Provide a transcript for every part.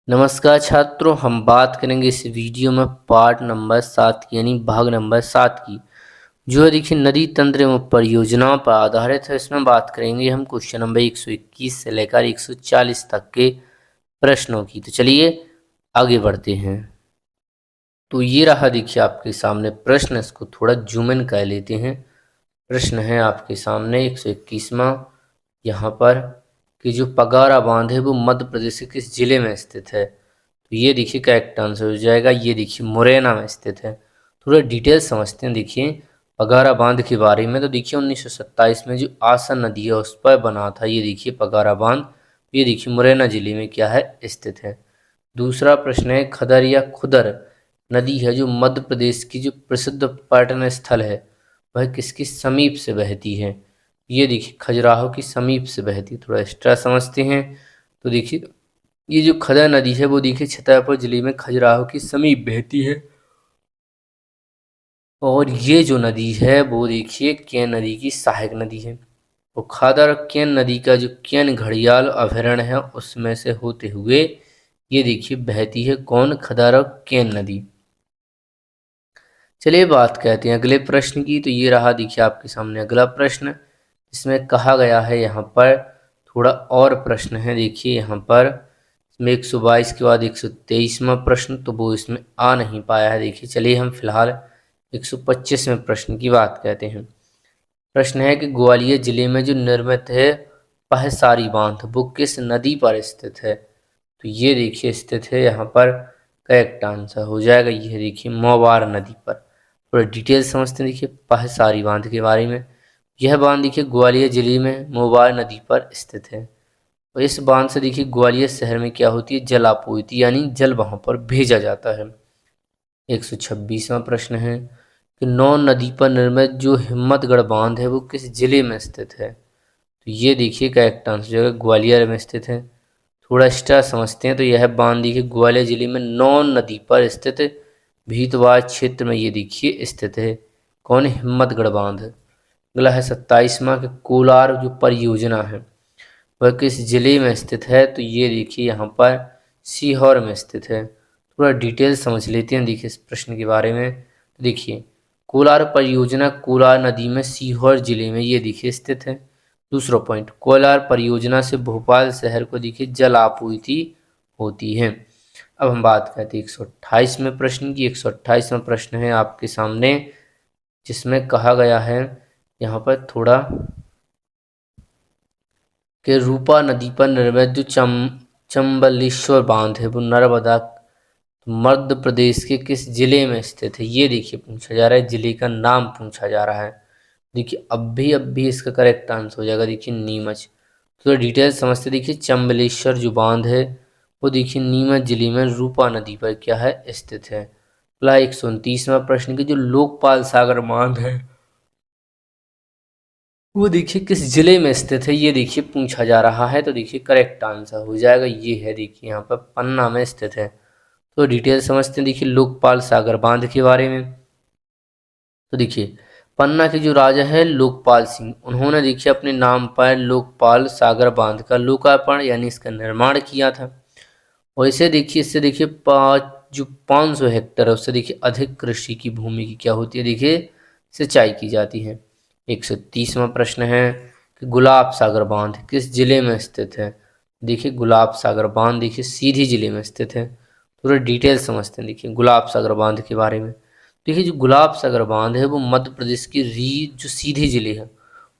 नमस्कार छात्रों, हम बात करेंगे इस वीडियो में पार्ट नंबर 7 की यानी भाग नंबर 7 की, जो है देखिए नदी तंत्र एवं परियोजनाओं पर आधारित है। इसमें बात करेंगे हम क्वेश्चन नंबर 121 से लेकर 140 तक के प्रश्नों की। तो चलिए आगे बढ़ते हैं। तो ये रहा देखिए आपके सामने प्रश्न, इसको थोड़ा जूम इन कर लेते हैं। प्रश्न है आपके सामने 121वां यहाँ पर कि जो पगारा बांध है वो मध्य प्रदेश के किस जिले में स्थित है। तो ये देखिए करेक्ट आंसर हो जाएगा, ये देखिए मुरैना में स्थित है। थोड़ा डिटेल समझते हैं देखिए पगारा बांध के बारे में। तो देखिए 1927 में जो आसन नदी है उस पर बना था ये देखिए पगारा बांध। ये देखिए मुरैना जिले में क्या है स्थित है। दूसरा प्रश्न है खदर या खुदर नदी है जो मध्य प्रदेश की जो प्रसिद्ध पर्यटन स्थल है वह किसके समीप से बहती है। ये देखिए खजुराहो की समीप से बहती है। थोड़ा एक्स्ट्रा समझते हैं। तो देखिए ये जो खदर नदी है वो देखिए छतरपुर जिले में खजुराहो की समीप बहती है। और ये जो नदी है वो देखिए केन नदी की सहायक नदी है। तो खदर केन नदी का जो केन घड़ियाल अभयारण्य है उसमें से होते हुए ये देखिए बहती है कौन, खदर और केन नदी। चलिए बात करते हैं अगले प्रश्न की। तो ये रहा देखिए आपके सामने अगला प्रश्न, इसमें कहा गया है यहाँ पर थोड़ा और प्रश्न है। देखिए यहाँ पर इसमें 122 के बाद 123वां प्रश्न तो वो इसमें आ नहीं पाया है। देखिए चलिए हम फिलहाल 125वें प्रश्न की बात करते हैं। प्रश्न है कि ग्वालियर जिले में जो निर्मित है पहसारी बांध वो किस नदी पर स्थित है। तो ये देखिए स्थित है यहाँ पर, करेक्ट आंसर हो जाएगा ये देखिए मोवार नदी पर। थोड़ा डिटेल समझते हैं देखिए पहसारी बांध के बारे में। यह बांध देखिए ग्वालियर जिले में मोवार नदी पर स्थित है। और इस बांध से देखिए ग्वालियर शहर में क्या होती है, जल आपूर्ति यानी जल वहां पर भेजा जाता है। 126वां प्रश्न है कि नौ नदी पर निर्मित जो हिम्मतगढ़ बांध है वो किस जिले में स्थित है। तो ये देखिए करेक्ट आंसर जो है ग्वालियर में स्थित है। थोड़ा एक्स्ट्रा समझते हैं। तो यह बांध देखिए ग्वालियर जिले में नौ नदी पर स्थित भीतवार क्षेत्र में ये देखिए स्थित है कौन, हिम्मतगढ़ बांध। अगला है 27वां कि कोलार जो परियोजना है वह किस जिले में स्थित है। तो ये देखिए यहाँ पर सीहोर में स्थित है। थोड़ा डिटेल समझ लेते हैं देखिए इस प्रश्न के बारे में। तो देखिए कोलार परियोजना कोलार नदी में सीहोर जिले में ये देखिए स्थित है। दूसरा पॉइंट, कोलार परियोजना से भोपाल शहर को देखिए जल आपूर्ति होती है। अब हम बात करते हैं 128वें प्रश्न की। 128वां प्रश्न है आपके सामने जिसमें कहा गया है यहाँ पर थोड़ा कि रूपा नदी पर निर्मित जो चंबलेश्वर बांध है वो नर्मदा मध्य प्रदेश के किस जिले में स्थित है। ये देखिए पूछा जा रहा है, जिले का नाम पूछा जा रहा है। देखिए अब भी इसका करेक्ट आंसर हो जाएगा देखिए नीमच। तो डिटेल समझते देखिए चंबलेश्वर जो बांध है वो देखिए नीमच जिले में रूपा नदी पर क्या है स्थित है। अगला 129वां प्रश्न की जो लोकपाल सागर बांध है वो देखिए किस जिले में स्थित है, ये देखिए पूछा जा रहा है। तो देखिए करेक्ट आंसर हो जाएगा ये है देखिए यहाँ पर पन्ना में स्थित है। तो डिटेल समझते हैं देखिए लोकपाल सागर बांध के बारे में। तो देखिए पन्ना के जो राजा है लोकपाल सिंह, उन्होंने देखिए अपने नाम पर लोकपाल सागर बांध का लोकार्पण यानी इसका निर्माण किया था। और इसे देखिए इससे देखिए जो 500 हेक्टेयर है उससे देखिए अधिक कृषि की भूमि की क्या होती है, देखिए सिंचाई की जाती है। 130वां प्रश्न है कि गुलाब सागर बांध किस जिले में स्थित है। देखिए गुलाब सागर बांध देखिए सीधी जिले में स्थित है। थोड़ा डिटेल समझते हैं देखिए गुलाब सागर बांध के बारे में। देखिए जो गुलाब सागर बांध है वो मध्य प्रदेश की जो सीधी जिले है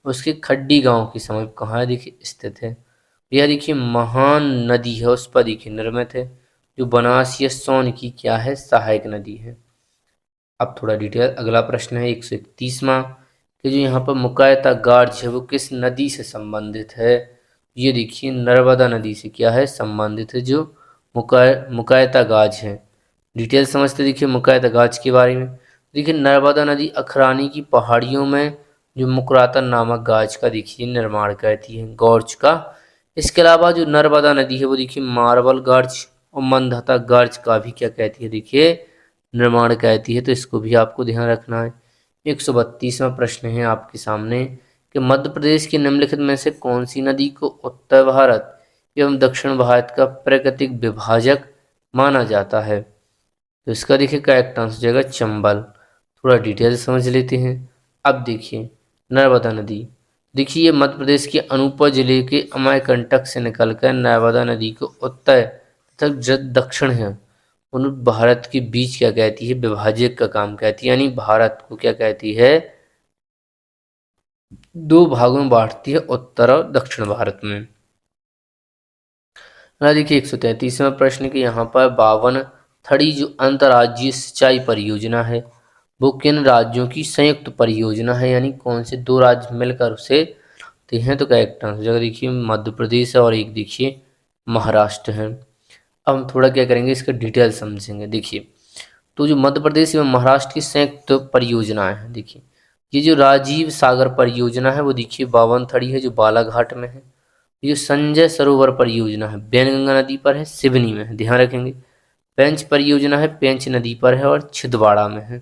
उसके खड्डी गांव के समीप कहाँ है देखिए स्थित है। यह देखिए महान नदी है उस पर देखिए निर्मित है, जो बनास या सोन की क्या है सहायक नदी है। अब थोड़ा डिटेल अगला प्रश्न है 131वां कि जो यहाँ पर मुकायता गार्ज है वो किस नदी से संबंधित है। ये देखिए नर्मदा नदी से क्या है संबंधित है जो मुकायता गाज है। डिटेल समझते देखिए मुकायता गाज के बारे में। देखिए नर्मदा नदी अखरानी की पहाड़ियों में जो मुकराता नामक गाज का देखिए निर्माण करती है, गॉर्ज का। इसके अलावा जो नर्मदा नदी है वो देखिए मार्बल गार्ज और मंदाता गार्ज का भी क्या कहती है देखिए निर्माण कहती है। तो इसको भी आपको ध्यान रखना है। 132वां प्रश्न है आपके सामने कि मध्य प्रदेश के निम्नलिखित में से कौन सी नदी को उत्तर भारत एवं दक्षिण भारत का प्राकृतिक विभाजक माना जाता है। तो इसका देखिए करेक्ट आंसर हो जाएगा चंबल। थोड़ा डिटेल समझ लेते हैं। अब देखिए नर्मदा नदी, देखिए ये मध्य प्रदेश के अनूपपुर जिले के अमरकंटक से निकलकर नर्मदा नदी को उत्तर तक दक्षिण है उन भारत के बीच क्या कहती है, विभाजक का काम कहती है, यानी भारत को क्या कहती है, दो भागों में बांटती है, उत्तर और दक्षिण भारत में। देखिए 133वां प्रश्न के यहाँ पर 52 थड़ी जो अंतर्राज्यीय सिंचाई परियोजना है वो किन राज्यों की संयुक्त परियोजना है, यानी कौन से दो राज्य मिलकर उसे ते हैं। तो करेक्ट आंसर जगह देखिए मध्य प्रदेश है और एक देखिए महाराष्ट्र है। अब हम थोड़ा क्या करेंगे इसका डिटेल समझेंगे। देखिए तो जो मध्य प्रदेश एवं महाराष्ट्र की संयुक्त परियोजना है, देखिए ये जो राजीव सागर परियोजना है वो देखिए 52 थड़ी है जो बालाघाट में है। ये संजय सरोवर परियोजना है बैनगंगा नदी पर है, सिवनी में है, ध्यान रखेंगे। पेंच परियोजना है पेंच नदी पर है और छिंदवाड़ा में है।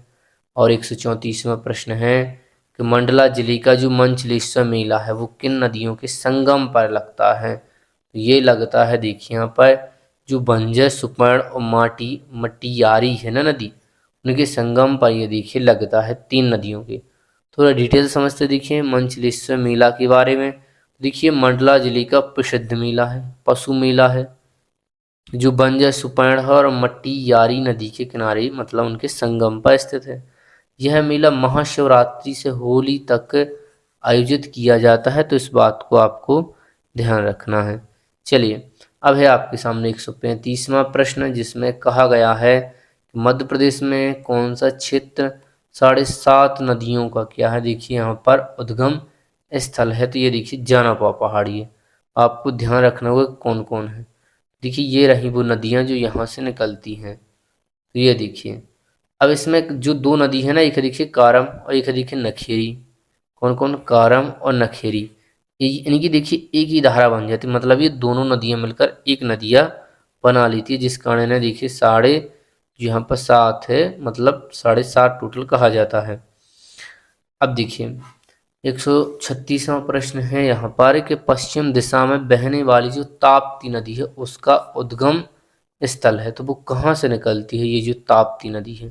और 134वां प्रश्न है कि मंडला जिले का जो मंचलेश्वर मेला है वो किन नदियों के संगम पर लगता है। तो ये लगता है देखिए यहाँ पर जो बंजर सुपर्ण और मटियारी है ना नदी, उनके संगम पर ये देखिए लगता है 3 नदियों के। थोड़ा डिटेल समझते देखिए मंचलेश्वर मेला के बारे में। देखिए मंडला जिले का प्रसिद्ध मेला है, पशु मेला है, जो बंजर सुपर्ण और मट्टी यारी नदी के किनारे मतलब उनके संगम पर स्थित है। यह मेला महाशिवरात्रि से होली तक आयोजित किया जाता है, तो इस बात को आपको ध्यान रखना है। चलिए अब है आपके सामने 135वां प्रश्न जिसमें कहा गया है कि मध्य प्रदेश में कौन सा क्षेत्र 7.5 नदियों का क्या है, देखिए यहाँ पर उद्गम स्थल है। तो ये देखिए जानापा पहाड़ी है। आपको ध्यान रखना होगा कौन कौन है। देखिए ये रही वो नदियाँ जो यहाँ से निकलती हैं। तो ये देखिए अब इसमें जो 2 नदी है ना, एक है देखिए कारम और एक है देखिए नखेरी। कौन कौन, कारम और नखेरी। यानी कि देखिए एक ही धारा बन जाती है, मतलब ये दोनों नदियाँ मिलकर एक नदियाँ बना लेती है, जिस कारण इन्हें देखिए साढ़े यहाँ पर 7 है, मतलब 7.5 टोटल कहा जाता है। अब देखिए 136वां प्रश्न है यहाँ पर कि पश्चिम दिशा में बहने वाली जो ताप्ती नदी है उसका उद्गम स्थल है, तो वो कहाँ से निकलती है ये जो ताप्ती नदी है।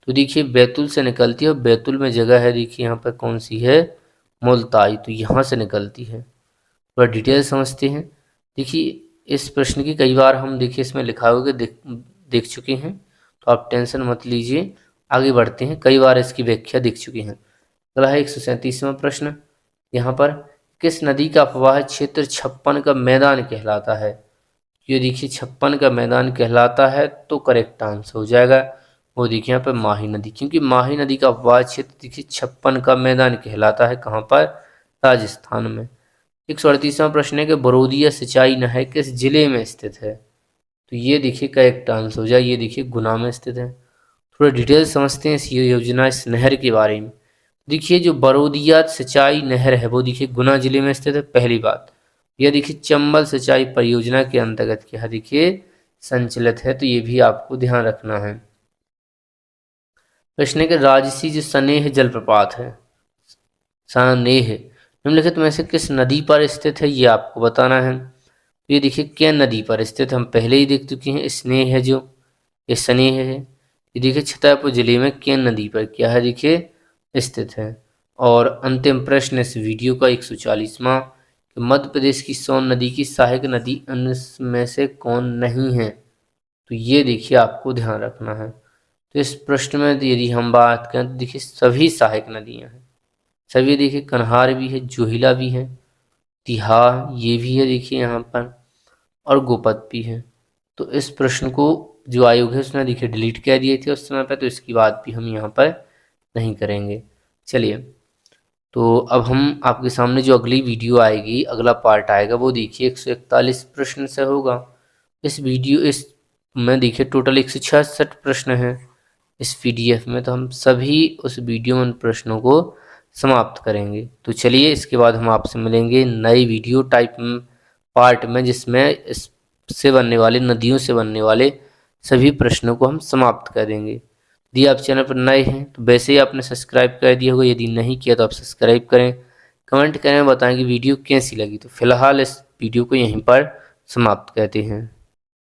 तो देखिए बैतूल से निकलती है और बैतूल में जगह है देखिए यहाँ पर कौन सी है, मुल्ताई, तो यहाँ से निकलती है। थोड़ा डिटेल समझते हैं। देखिए इस प्रश्न की कई बार हम देखिए इसमें लिखा हुआ देख चुके हैं, तो आप टेंशन मत लीजिए, आगे बढ़ते हैं, कई बार इसकी व्याख्या देख चुके हैं। अगला है 137वां प्रश्न यहाँ पर किस नदी का प्रवाह क्षेत्र 56 का मैदान कहलाता है। ये देखिए 56 का मैदान कहलाता है, तो करेक्ट आंसर हो जाएगा वो देखिए यहाँ पर माही नदी, क्योंकि माही नदी का प्रवाह क्षेत्र देखिए 56 का मैदान कहलाता है, कहाँ पर, राजस्थान में। 138वां प्रश्न है कि बरोदिया सिंचाई नहर किस जिले में स्थित है। तो ये देखिए करेक्ट आंसर हो जाए, ये देखिए गुना में स्थित है। थोड़ा डिटेल समझते हैं इस योजना, इस नहर के बारे में। देखिए जो बरोदिया सिंचाई नहर है वो देखिए गुना जिले में स्थित है, पहली बात। यह देखिए चंबल सिंचाई परियोजना के अंतर्गत क्या देखिए संचालित है, तो ये भी आपको ध्यान रखना है। प्रश्न के राजसी जो सनेह जलप्रपात है, सनेह निम्नलिखित में से किस नदी पर स्थित है, ये आपको बताना है। तो ये देखिए केन नदी पर स्थित, हम पहले ही देख चुके हैं। स्नेह है जो, ये स्नेह है, ये देखिए छतरपुर जिले में केन नदी पर क्या है देखिए स्थित है। और अंतिम प्रश्न इस वीडियो का 140वां कि मध्य प्रदेश की सोन नदी की सहायक नदी इनमें से कौन नहीं है। तो ये देखिए आपको ध्यान रखना है। तो इस प्रश्न में यदि हम बात करें तो देखिए सभी सहायक नदियां हैं, सभी देखिए कन्हार भी है, जोहिला भी है, तिहार ये भी है देखिए यहाँ पर, और गोपत भी है। तो इस प्रश्न को जो आयोग है उसने देखिए डिलीट कर दिए थे उस समय पर, तो इसकी बात भी हम यहाँ पर नहीं करेंगे। चलिए तो अब हम आपके सामने जो अगली वीडियो आएगी, अगला पार्ट आएगा, वो देखिए 141 प्रश्न से होगा। इस वीडियो इस में देखिए टोटल 166 प्रश्न हैं इस पीडीएफ में, तो हम सभी उस वीडियो में उन प्रश्नों को समाप्त करेंगे। तो चलिए इसके बाद हम आपसे मिलेंगे नई वीडियो टाइप पार्ट में, जिसमें इससे बनने वाले नदियों से बनने वाले सभी प्रश्नों को हम समाप्त कर देंगे। यदि आप चैनल पर नए हैं तो वैसे ही आपने सब्सक्राइब कर दिया होगा, यदि नहीं किया तो आप सब्सक्राइब करें, कमेंट करें, बताएं कि वीडियो कैसी लगी। तो फिलहाल इस वीडियो को यहीं पर समाप्त करते हैं।